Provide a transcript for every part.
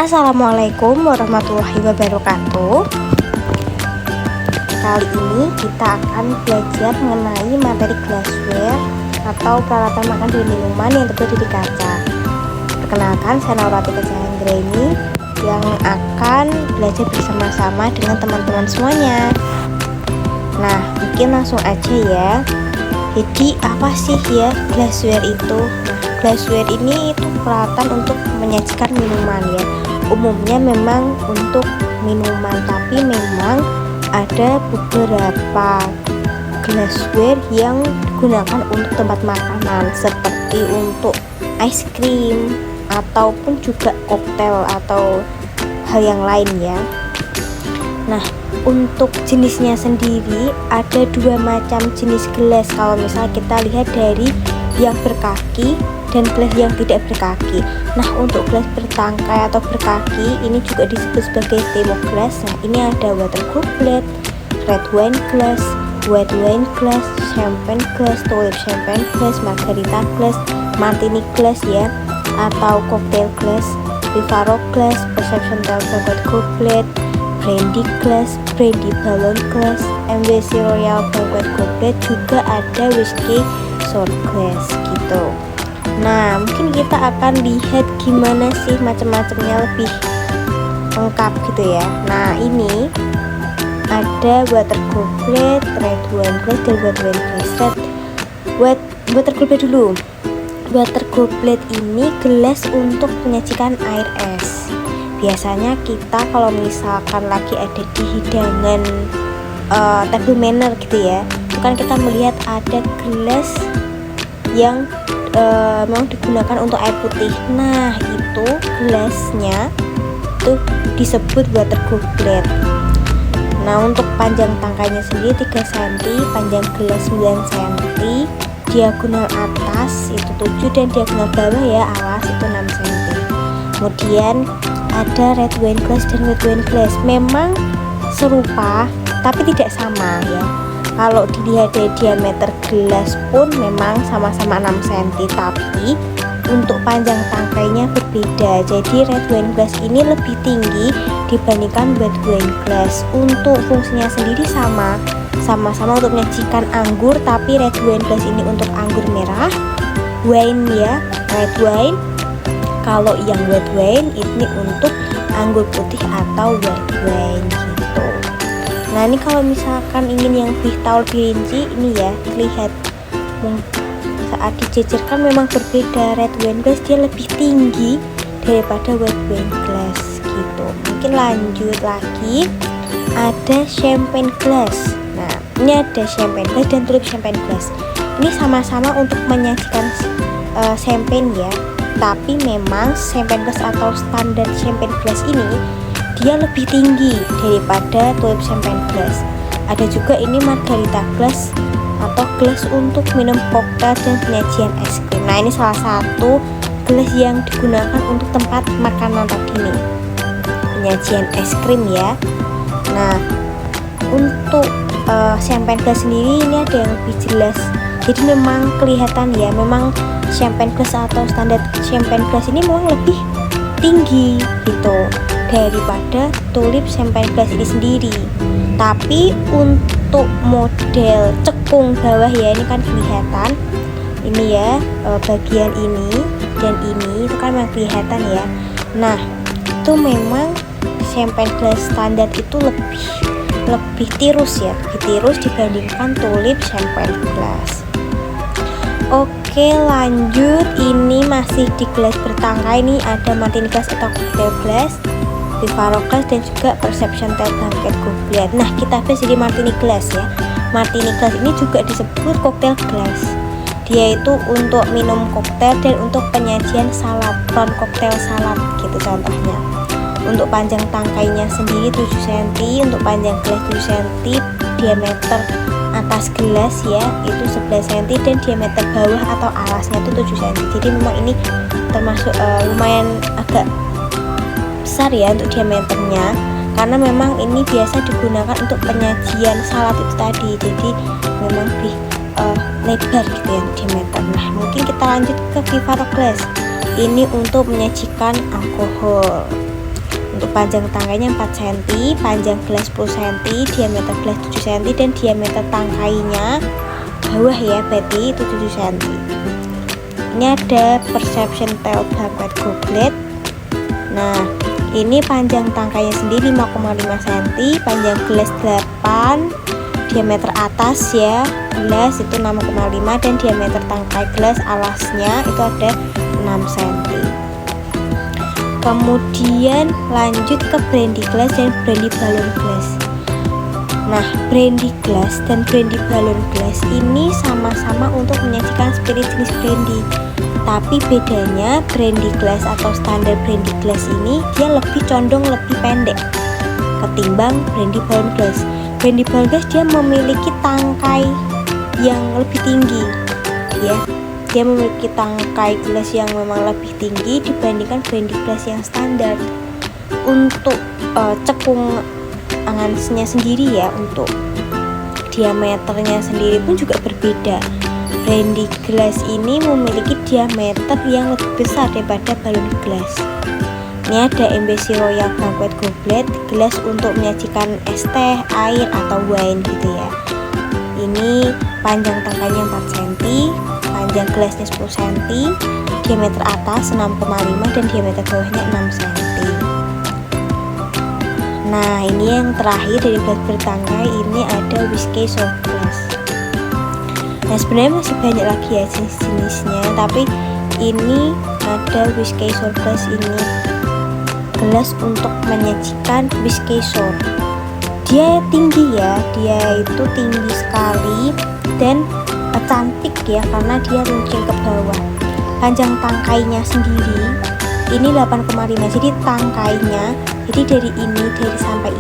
Assalamualaikum warahmatullahi wabarakatuh. Kali ini kita akan belajar mengenai materi glassware atau peralatan makan dan minuman yang terbuat dari kaca. Perkenalkan, saya Nauratika Anggreni yang akan belajar bersama-sama dengan teman-teman semuanya. Nah, mungkin langsung aja ya. Jadi apa sih ya glassware itu? Nah, glassware ini itu peralatan untuk menyajikan minuman ya. Umumnya memang untuk minuman, tapi memang ada beberapa glassware yang digunakan untuk tempat makanan seperti untuk ice cream ataupun juga koktail atau hal yang lain ya. Nah, untuk jenisnya sendiri ada dua macam jenis gelas. Kalau misalnya kita lihat dari yang berkaki dan gelas yang tidak berkaki. Nah, untuk gelas bertangkai atau berkaki ini juga disebut sebagai thermoglass. Nah, ini ada water goblet, red wine glass, white wine glass, champagne glass, tulip champagne glass, margarita glass, martini glass ya, atau cocktail glass, Vivaro glass, perception banquet goblet, brandy glass, brandy balloon glass, MWC royal banquet goblet, juga ada whiskey shot glass gitu. Nah, mungkin kita akan lihat gimana sih macam-macamnya lebih lengkap gitu ya. Nah, ini ada water goblet, red wine glass, dan white wine glass. Water goblet dulu. Water goblet ini gelas untuk menyajikan air es. Biasanya kita kalau misalkan lagi ada di hidangan table manner gitu ya, itu kan kita melihat ada gelas yang memang digunakan untuk air putih. Nah, itu gelasnya itu disebut water goblet. Nah, untuk panjang tangkainya sendiri 3 cm, panjang gelas 9 cm, diagonal atas itu 7 dan diagonal bawah ya alas itu 6 cm. Kemudian ada red wine glass dan white wine glass. Memang serupa tapi tidak sama ya. Kalau dilihat dari diameter gelas pun memang sama-sama 6 cm, tapi untuk panjang tangkainya berbeda. Jadi red wine glass ini lebih tinggi dibandingkan white wine glass. Untuk fungsinya sendiri sama-sama untuk menyajikan anggur, tapi red wine glass ini untuk anggur merah, wine ya, red wine. Kalau yang white wine ini untuk anggur putih atau white wine gitu. Nah, ini kalau misalkan ingin yang lebih tahu lebih rinci, ini ya lihat saat dijajarkan memang berbeda. Red wine glass dia lebih tinggi daripada white wine glass gitu. Mungkin lanjut lagi, ada champagne glass. Nah, ini ada champagne glass dan tulip champagne glass. Ini sama-sama untuk menyajikan champagne ya, tapi memang champagne glass atau standar champagne glass ini dia lebih tinggi daripada tulip champagne glass. Ada juga ini margarita glass atau gelas untuk minum koktail dan penyajian es krim. Nah, ini salah satu gelas yang digunakan untuk tempat makanan tadi nih, penyajian es krim ya. Nah, untuk champagne glass sendiri ini ada yang lebih jelas. Jadi memang kelihatan ya, memang champagne glass atau standar champagne glass ini memang lebih tinggi gitu daripada tulip champagne glass ini sendiri. Tapi untuk model cekung bawah ya, ini kan kelihatan ini ya, bagian ini dan ini itu kan memang kelihatan ya. Nah, itu memang champagne glass standar itu lebih tirus ya, lebih tirus dibandingkan tulip champagne glass. Oke, lanjut, ini masih di gelas bertangkai. Ini ada martini glass atau cocktail glass, Vivaro glass, dan juga perception banquet goblet. Nah, kita bahas jadi martini glass ya. Martini glass ini juga disebut cocktail glass. Dia itu untuk minum koktail dan untuk penyajian salad, prawn cocktail salad gitu contohnya. Untuk panjang tangkainya sendiri 7 cm, untuk panjang gelas 7 cm, diameter atas gelas ya itu 11 cm, dan diameter bawah atau alasnya itu 7 cm. Jadi memang ini termasuk lumayan agak besar ya untuk diameternya, karena memang ini biasa digunakan untuk penyajian salad itu tadi, jadi memang lebih lebar gitu ya diameter. Nah mungkin kita lanjut ke Vivaro Glass. Ini untuk menyajikan alkohol. Untuk panjang tangkainya 4 cm, panjang gelas 10 cm, diameter gelas 7 cm, dan diameter tangkainya bawah ya berarti itu 7 cm. Ini ada Perception Tail Banquet Goblet. Nah ini panjang tangkainya sendiri 5,5 cm, panjang gelas 8, diameter atas ya gelas itu 6,5, dan diameter tangkai gelas alasnya itu ada 6 cm. Kemudian lanjut ke Brandy Glass dan Brandy Balloon Glass. Nah Brandy Glass dan Brandy Balloon Glass ini sama-sama untuk menyajikan spirit jenis brandy, tapi bedanya Brandy Glass atau standar Brandy Glass ini dia lebih condong lebih pendek ketimbang Brandy Balloon Glass. Brandy Balloon Glass dia memiliki tangkai yang lebih tinggi ya, dia memiliki tangkai gelas yang memang lebih tinggi dibandingkan Brandy Glass yang standar. Untuk cekung angannya sendiri ya, untuk diameternya sendiri pun juga berbeda. Brandy Glass ini memiliki diameter yang lebih besar daripada Balloon Glass. Ini ada Embassy Royal Banquet Goblet, gelas untuk menyajikan es teh, air atau wine gitu ya. Ini panjang tangkainya 4 cm, panjang gelasnya 10 cm, diameter atas 6,5, dan diameter bawahnya 6 cm. Nah ini yang terakhir dari gelas bertangkai, ini ada Whiskey Shot Glass. Nah sebenarnya masih banyak lagi ya jenis-jenisnya, tapi ini ada Whiskey Shot Glass, ini gelas untuk menyajikan whiskey shot. Dia tinggi ya, dia itu tinggi sekali dan cantik ya karena dia runcing ke bawah. Panjang tangkainya sendiri ini 8,5, jadi tangkainya jadi dari sampai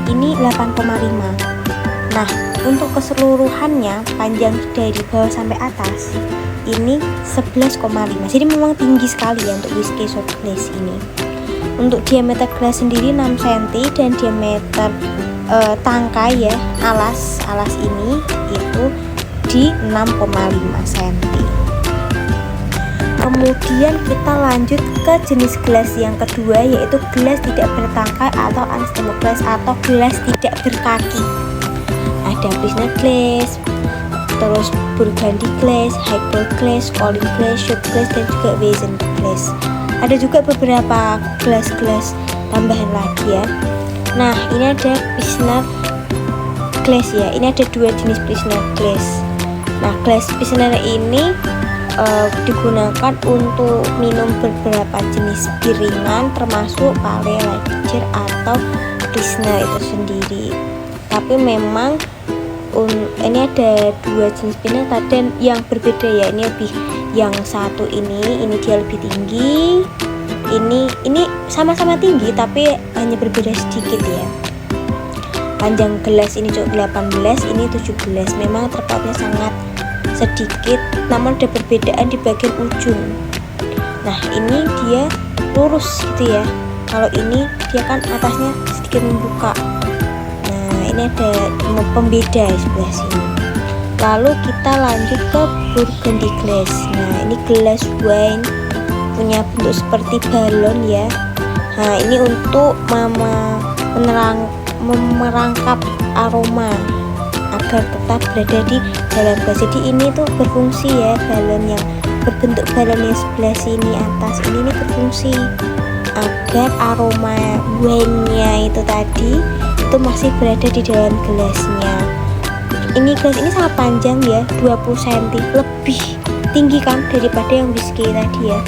ini 8,5. Nah untuk keseluruhannya panjang dari bawah sampai atas ini 11,5, jadi memang tinggi sekali ya untuk whiskey shot glass ini. Untuk diameter gelas sendiri 6 cm, dan diameter tangkai ya alas ini itu di 6,5 cm. Kemudian kita lanjut ke jenis gelas yang kedua, yaitu gelas tidak bertangkai atau unstable glass atau gelas tidak berkaki. Ada Pilsner glass, terus Burgundy glass, highball glass, Colin glass, shot glass, dan juga Weizen glass. Ada juga beberapa gelas-gelas tambahan lagi ya. Nah ini ada Pilsner glass ya, ini ada dua jenis Pilsner glass. Nah gelas Pilsner ini digunakan untuk minum beberapa jenis bir ringan termasuk Pale, Lager atau Pilsner itu sendiri. Tapi memang ini ada dua jenis Pilsner dan yang berbeda ya, ini lebih yang satu ini dia lebih tinggi, ini sama-sama tinggi tapi hanya berbeda sedikit ya. Panjang gelas ini cuma 18, ini 17. Memang terpautnya sangat sedikit, namun ada perbedaan di bagian ujung. Nah ini dia lurus gitu ya, kalau ini dia kan atasnya sedikit membuka. Nah ini ada pembeda di sebelah sini. Lalu kita lanjut ke Burgundy glass. Nah ini gelas wine punya bentuk seperti balon ya. Nah ini untuk merangkap aroma agar tetap berada di dalam gelas. Jadi ini tuh berfungsi ya, balon yang berbentuk balon yang sebelah sini atas ini berfungsi agar aroma wine-nya itu tadi itu masih berada di dalam gelasnya. Ini gelas ini sangat panjang ya, 20 cm, lebih tinggi kan daripada yang whiskey tadi ya.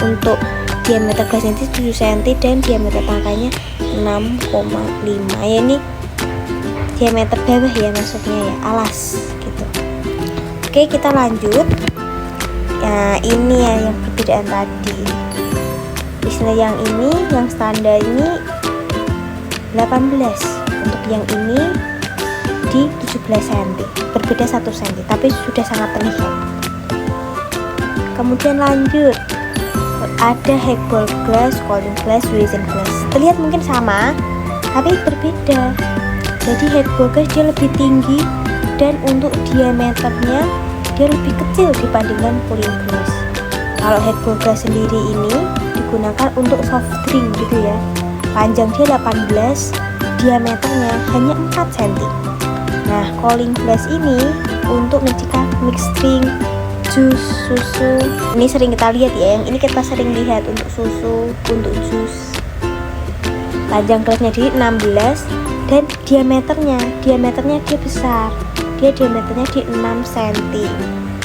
Untuk diameter gelasnya itu 7 cm dan diameter tangkainya 6,5 ya, ini diameter bawah ya maksudnya ya, alas gitu. Oke kita lanjut. Nah ini ya yang perbedaan tadi. Istilah yang ini, yang standar ini 18, untuk yang ini di 17 cm, berbeda 1 cm, tapi sudah sangat terlihat. Kemudian lanjut, ada highball glass, cooling glass, resin glass. Terlihat mungkin sama, tapi berbeda. Jadi highball glass dia lebih tinggi dan untuk diameternya dia lebih kecil dibandingkan cooling glass. Kalau highball glass sendiri ini digunakan untuk soft drink gitu ya. Panjang dia 18, diameternya hanya 4 cm. Nah, cooling glass ini untuk menjaga mixed drink, jus, susu. Ini sering kita lihat ya, yang ini kita sering lihat untuk susu, untuk jus. Panjang gelasnya di 16 dan diameternya dia besar. Dia diameternya di 6 cm.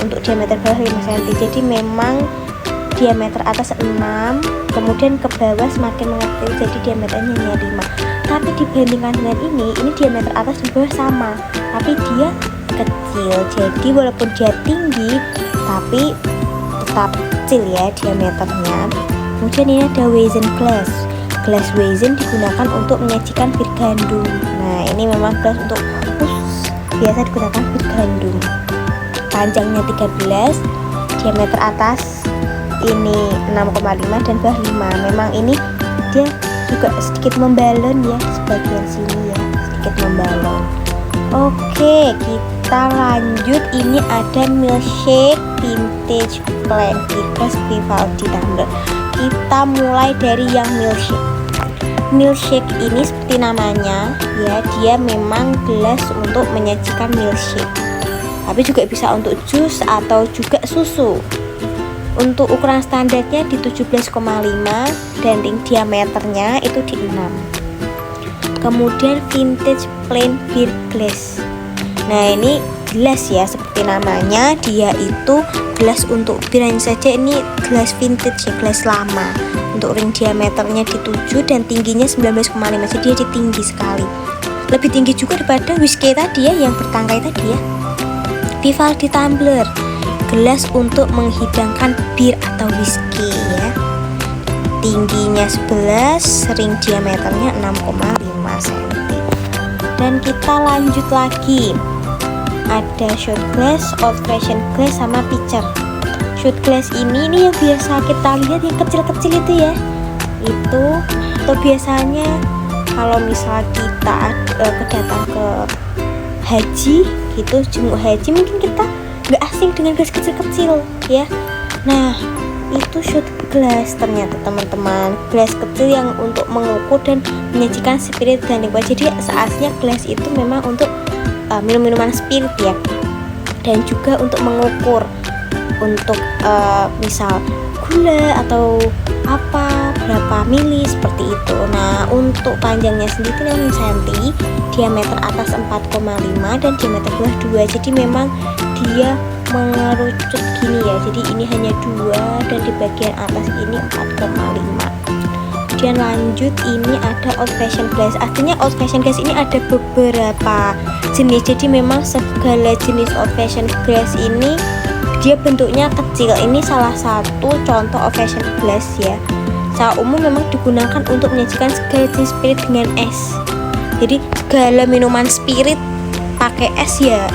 Untuk diameter bawah 5 cm. Jadi memang diameter atas 6, kemudian ke bawah semakin mengecil, jadi diameternya hanya 5. Tapi dibandingkan dengan ini diameter atas dan bawah sama, tapi dia kecil. Jadi walaupun dia tinggi tapi tetap kecil ya diameternya. Kemudian ini ada Weizen glass. Gelas Weizen digunakan untuk menyajikan bir gandum. Nah, ini memang gelas untuk biasa digunakan bir gandum. Panjangnya 13, diameter atas ini 6,5 dan bawah 5. Memang ini dia juga sedikit membalon ya, sebagian sini ya sedikit membalon. Oke, kita lanjut. Ini ada milkshake vintage plain glass Vivaldi tumbler. Kita mulai dari yang milkshake. Milkshake ini seperti namanya ya, dia memang gelas untuk menyajikan milkshake, tapi juga bisa untuk jus atau juga susu. Untuk ukuran standarnya di 17,5 dan ring diameternya itu di 6. Kemudian vintage plain beer glass. Nah, ini gelas ya seperti namanya, dia itu gelas untuk bir. Hanya saja ini gelas vintage ya, gelas lama. Untuk ring diameternya di 7 dan tingginya 19,5, jadi dia tinggi sekali. Lebih tinggi juga daripada whisky tadi ya, yang bertangkai tadi ya. Vivaldi tumbler, gelas untuk menghidangkan bir atau whisky ya. Tingginya 11, ring diameternya 6,5 cm. Dan kita lanjut lagi. Ada shot glass, old fashion glass, sama pitcher. Shot glass ini yang biasa kita lihat yang kecil-kecil itu ya. Itu atau biasanya kalau misal kita kedatang ke haji gitu, jenguk haji, mungkin kita nggak asing dengan gelas kecil-kecil ya. Nah, itu shot glass ternyata teman-teman, gelas kecil yang untuk mengukur dan menyajikan spirit dan liquid. Jadi seaslinya gelas itu memang untuk minum-minuman spirit ya, dan juga untuk mengukur untuk misal gula atau apa berapa mili seperti itu. Nah, untuk panjangnya sendiri 6 cm, diameter atas 4,5 dan diameter bawah 2. Jadi memang dia mengerucut gini ya, jadi ini hanya 2 dan di bagian atas ini 4,5. Kemudian lanjut, ini ada old fashion glass. Artinya old fashion glass ini ada beberapa jenis, jadi memang segala jenis old fashion glass ini dia bentuknya kecil. Ini salah satu contoh old fashion glass ya. Secara umum memang digunakan untuk menyajikan segala jenis spirit dengan es. Jadi segala minuman spirit pakai es ya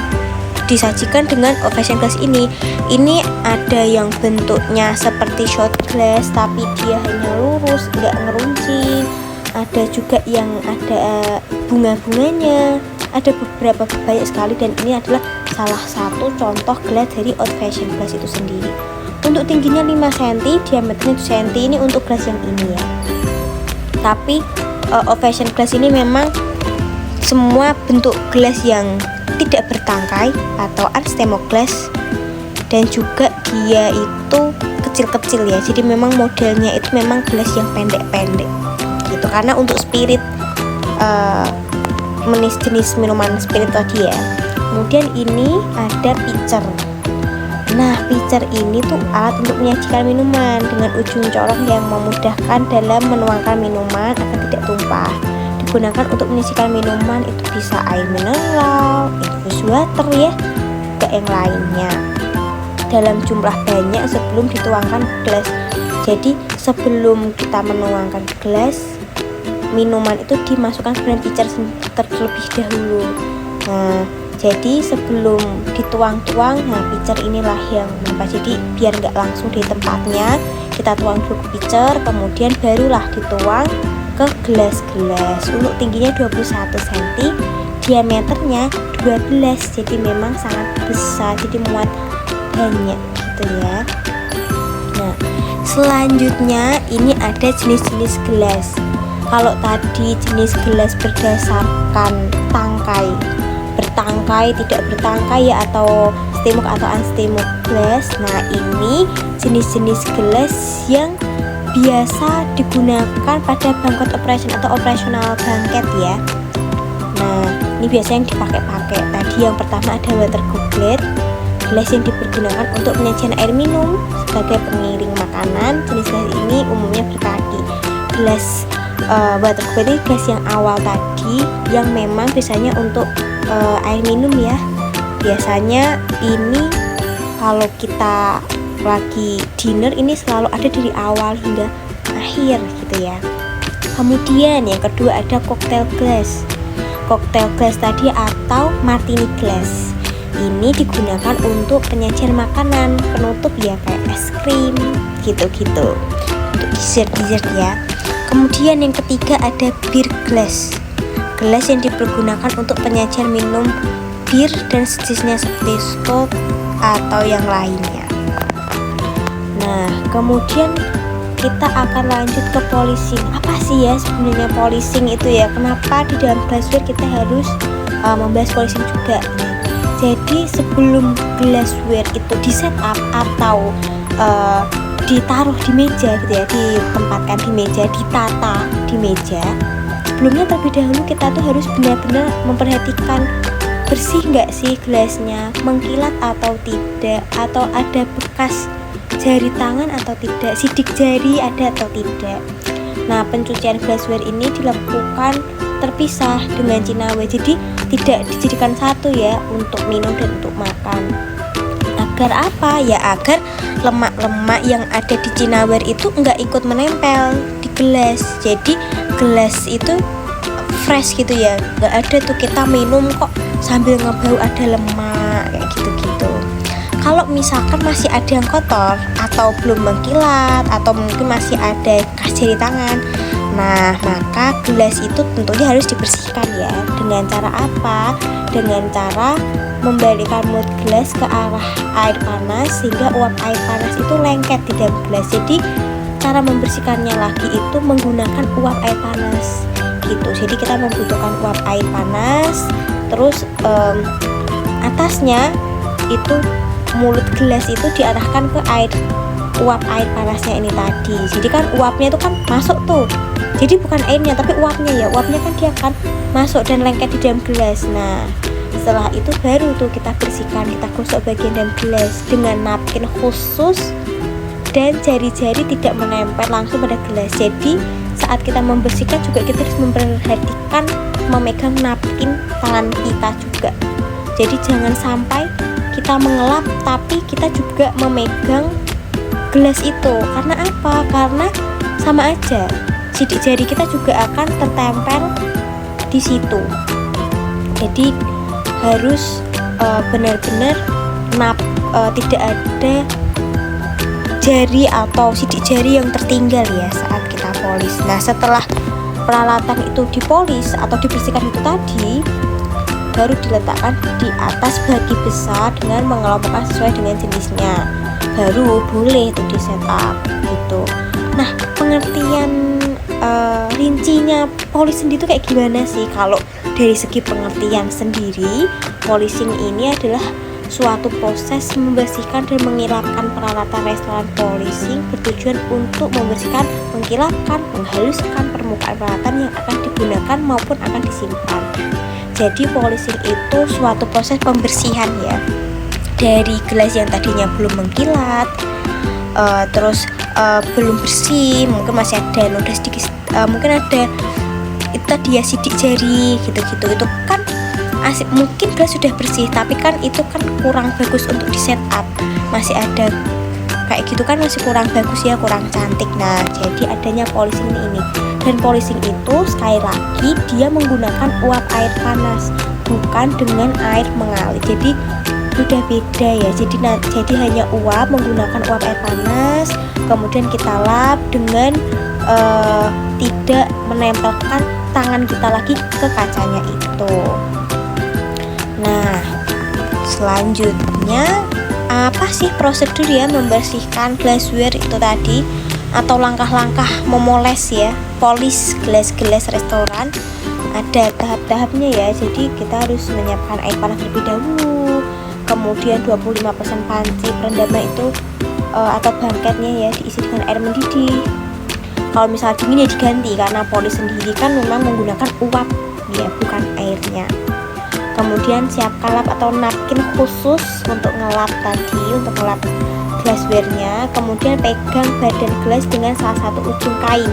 disajikan dengan old fashion glass ini. Ini ada yang bentuknya seperti shot glass tapi dia hanya lurus, nggak ngeruncing. Ada juga yang ada bunga-bunganya. Ada beberapa, banyak sekali, dan ini adalah salah satu contoh gelas dari old fashion glass itu sendiri. Untuk tingginya 5 cm, diameternya 7 cm. Ini untuk gelas yang ini ya. Tapi old fashion glass ini memang semua bentuk gelas yang tidak bertangkai atau unstemo glass, dan juga dia itu kecil-kecil ya. Jadi memang modelnya itu memang gelas yang pendek-pendek gitu, karena untuk spirit jenis minuman spirit tadi ya. Kemudian ini ada pitcher. Nah, pitcher ini tuh alat untuk menyajikan minuman dengan ujung corong yang memudahkan dalam menuangkan minuman agar tidak tumpah. Digunakan untuk menyajikan minuman, itu bisa air mineral, infus water ya, juga yang lainnya, dalam jumlah banyak sebelum dituangkan gelas. Jadi sebelum kita menuangkan gelas, minuman itu dimasukkan ke dalam pitcher terlebih dahulu. Nah, jadi sebelum dituang-tuang, nah pitcher inilah yang jadi biar nggak langsung di tempatnya, kita tuang dulu ke pitcher, kemudian barulah dituang ke gelas-gelas. Untuk tingginya 21 cm, diameternya 12, jadi memang sangat besar, jadi muat banyak gitu ya. Nah, selanjutnya ini ada jenis-jenis gelas. Kalau tadi jenis gelas berdasarkan tangkai, bertangkai, tidak bertangkai ya, atau stemuk atau unstemuk gelas. Nah, ini jenis-jenis gelas yang biasa digunakan pada banquet operation atau operasional banquet ya. Nah, ini biasanya yang dipakai-pakai. Tadi yang pertama ada water goblet, gelas yang dipergunakan untuk penyajian air minum sebagai pengiring makanan. Jenis gelas ini umumnya berkaki. Gelas water goblet ini gelas yang awal tadi, yang memang biasanya untuk air minum ya. Biasanya ini kalau kita lagi dinner ini selalu ada dari awal hingga akhir gitu ya. Kemudian yang kedua ada cocktail glass. Cocktail glass tadi atau martini glass. Ini digunakan untuk penyajian makanan penutup ya, kayak es krim gitu-gitu, untuk dessert ya. Kemudian yang ketiga ada beer glass. Gelas yang dipergunakan untuk penyajian minum bir dan sejenisnya seperti stout atau yang lainnya. Nah, kemudian kita akan lanjut ke polishing. Apa sih ya sebenarnya polishing itu ya? Kenapa di dalam glassware kita harus membahas polishing juga? Nah, jadi sebelum glassware itu di setup atau ditaruh di meja gitu ya, ditempatkan di meja, ditata di meja, sebelumnya terlebih dahulu kita tuh harus benar-benar memperhatikan bersih nggak sih gelasnya, mengkilat atau tidak, atau ada bekas jari tangan atau tidak, sidik jari ada atau tidak. Nah, pencucian glassware ini dilakukan terpisah dengan cinaware, jadi tidak dijadikan satu ya untuk minum dan untuk makan. Agar apa ya? Agar lemak-lemak yang ada di cinaware itu nggak ikut menempel di gelas. Jadi gelas itu fresh gitu ya, nggak ada tuh kita minum kok sambil ngebau ada lemak kayak gitu-gitu. Kalau misalkan masih ada yang kotor atau belum mengkilat atau mungkin masih ada bekas jari tangan, nah maka gelas itu tentunya harus dibersihkan ya. Dengan cara apa? Dengan cara membalikkan mulut gelas ke arah air panas sehingga uap air panas itu lengket di dalam gelas. Jadi cara membersihkannya lagi itu menggunakan uap air panas gitu. Jadi kita membutuhkan uap air panas, terus atasnya itu mulut gelas itu diarahkan ke uap air panasnya ini tadi. Jadi kan uapnya itu kan masuk tuh, jadi bukan airnya tapi uapnya ya. Uapnya kan dia akan masuk dan lengket di dalam gelas. Nah, setelah itu baru tuh kita bersihkan, kita gosok bagian dalam gelas dengan napkin khusus dan jari-jari tidak menempel langsung pada gelas. Jadi saat kita membersihkan juga kita harus memperhatikan memegang napkin tangan kita juga. Jadi jangan sampai kita mengelap tapi kita juga memegang gelas itu. Karena apa? Karena sama aja, sidik jari kita juga akan tertempel di situ. Jadi harus benar-benar tidak ada jari atau sidik jari yang tertinggal ya saat kita polis. Nah, setelah peralatan itu dipolis atau dibersihkan itu tadi, baru diletakkan di atas bagi besar dengan mengelompokkan sesuai dengan jenisnya. Baru boleh itu di setup gitu. Nah, pengertian rincinya polishing itu kayak gimana sih? Kalau dari segi pengertian sendiri, polishing ini adalah suatu proses membersihkan dan mengilapkan peralatan restoran polishing bertujuan untuk membersihkan, mengkilapkan, menghaluskan permukaan peralatan yang akan digunakan maupun akan disimpan. Jadi polishing itu suatu proses pembersihan ya, dari gelas yang tadinya belum mengkilat, terus belum bersih, mungkin masih ada noda sedikit, mungkin ada itu tadi ya sidik jari gitu-gitu. Itu kan mungkin gelas sudah bersih tapi kan itu kan kurang bagus untuk di setup, masih ada kayak gitu kan masih kurang bagus ya, kurang cantik. Nah, jadi adanya polishing ini. Dan polishing itu sekali lagi dia menggunakan uap air panas, bukan dengan air mengalir. Jadi udah beda ya. Jadi hanya uap, menggunakan uap air panas, kemudian kita lap dengan tidak menempelkan tangan kita lagi ke kacanya itu. Nah, selanjutnya apa sih prosedur ya membersihkan glassware itu tadi, atau langkah-langkah memoles ya, polish gelas-gelas restoran? Ada tahap-tahapnya ya. Jadi kita harus menyiapkan air panas terlebih dahulu, kemudian 25% panci perendaman itu atau bangketnya ya diisi dengan air mendidih. Kalau misalnya dingin ya diganti, karena polish sendiri kan memang menggunakan uap ya, bukan airnya. Kemudian siapkan lap atau napkin khusus untuk ngelap tadi, untuk ngelap glassware-nya. Kemudian pegang badan gelas dengan salah satu ujung kain.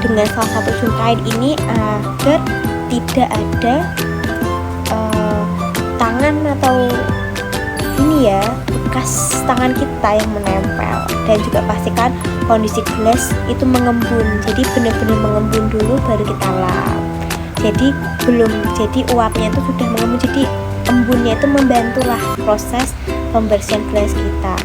Dengan salah satu ujung kain ini agar tidak ada tangan atau ini ya, bekas tangan kita yang menempel. Dan juga pastikan kondisi gelas itu mengembun. Jadi benar-benar mengembun dulu baru kita lap. Jadi uapnya itu sudah mengembun, jadi embunnya itu membantulah proses pembersihan gelas kita.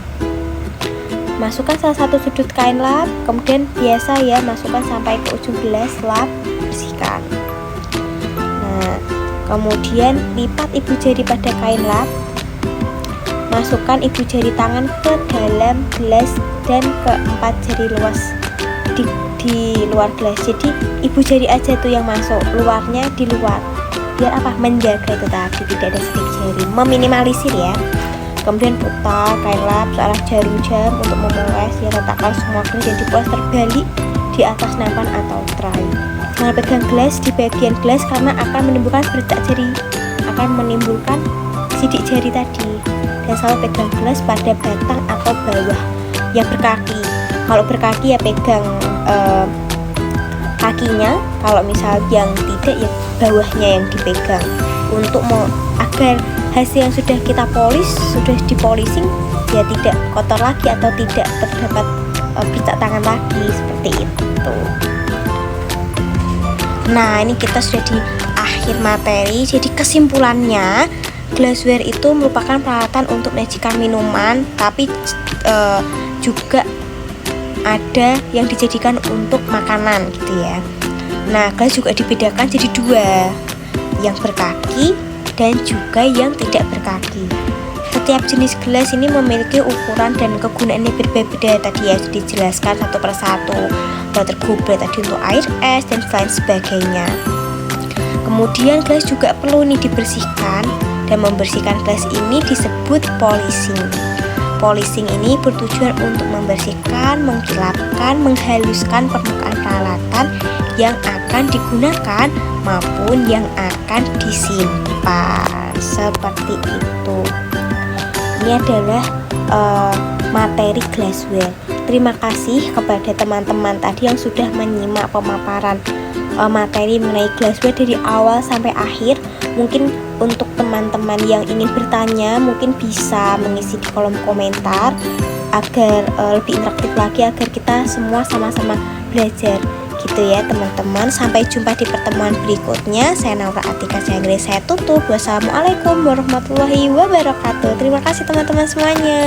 Masukkan salah satu sudut kain lap, kemudian biasa ya masukkan sampai ke ujung gelas, lap, bersihkan. Nah, kemudian lipat ibu jari pada kain lap, masukkan ibu jari tangan ke dalam gelas dan ke 4 jari luas di luar gelas. Jadi ibu jari aja tuh yang masuk, luarnya di luar. Biar apa? Menjaga itu tadi tidak ada sidik jari, meminimalisir ya. Kemudian putar kain lap searah jarum jam untuk memoles ya. Letakkan semua gelas yang dipoles terbalik di atas nampan atau tray. Jangan pegang gelas di bagian gelas karena akan menimbulkan bercak jari, akan menimbulkan sidik jari tadi. Dan selalu pegang gelas pada batang atau bawah yang berkaki. Kalau berkaki ya pegang kakinya, kalau misal yang tidak ya bawahnya yang dipegang, untuk agar hasil yang sudah kita polish, sudah dipolishing ya tidak kotor lagi atau tidak terdapat bercak tangan lagi seperti itu. Nah, ini kita sudah di akhir materi. Jadi kesimpulannya, glassware itu merupakan peralatan untuk menyajikan minuman, tapi juga ada yang dijadikan untuk makanan gitu ya. Nah, gelas juga dibedakan jadi dua, yang berkaki dan juga yang tidak berkaki. Setiap jenis gelas ini memiliki ukuran dan kegunaannya berbeda-beda, tadi ya dijelaskan satu persatu. Water goblet tadi untuk air es dan lain sebagainya. Kemudian gelas juga perlu nih dibersihkan, dan membersihkan gelas ini disebut polishing. Polishing ini bertujuan untuk membersihkan, mengkilapkan, menghaluskan permukaan peralatan yang akan digunakan maupun yang akan disimpan. Seperti itu. Ini adalah materi glassware. Terima kasih kepada teman-teman tadi yang sudah menyimak pemaparan materi mengenai glassware dari awal sampai akhir. Mungkin untuk teman-teman yang ingin bertanya mungkin bisa mengisi di kolom komentar agar lebih interaktif lagi, agar kita semua sama-sama belajar gitu ya teman-teman. Sampai jumpa di pertemuan berikutnya. Saya Naura Atika Janggrey, saya tutup. Wassalamualaikum warahmatullahi wabarakatuh. Terima kasih teman-teman semuanya.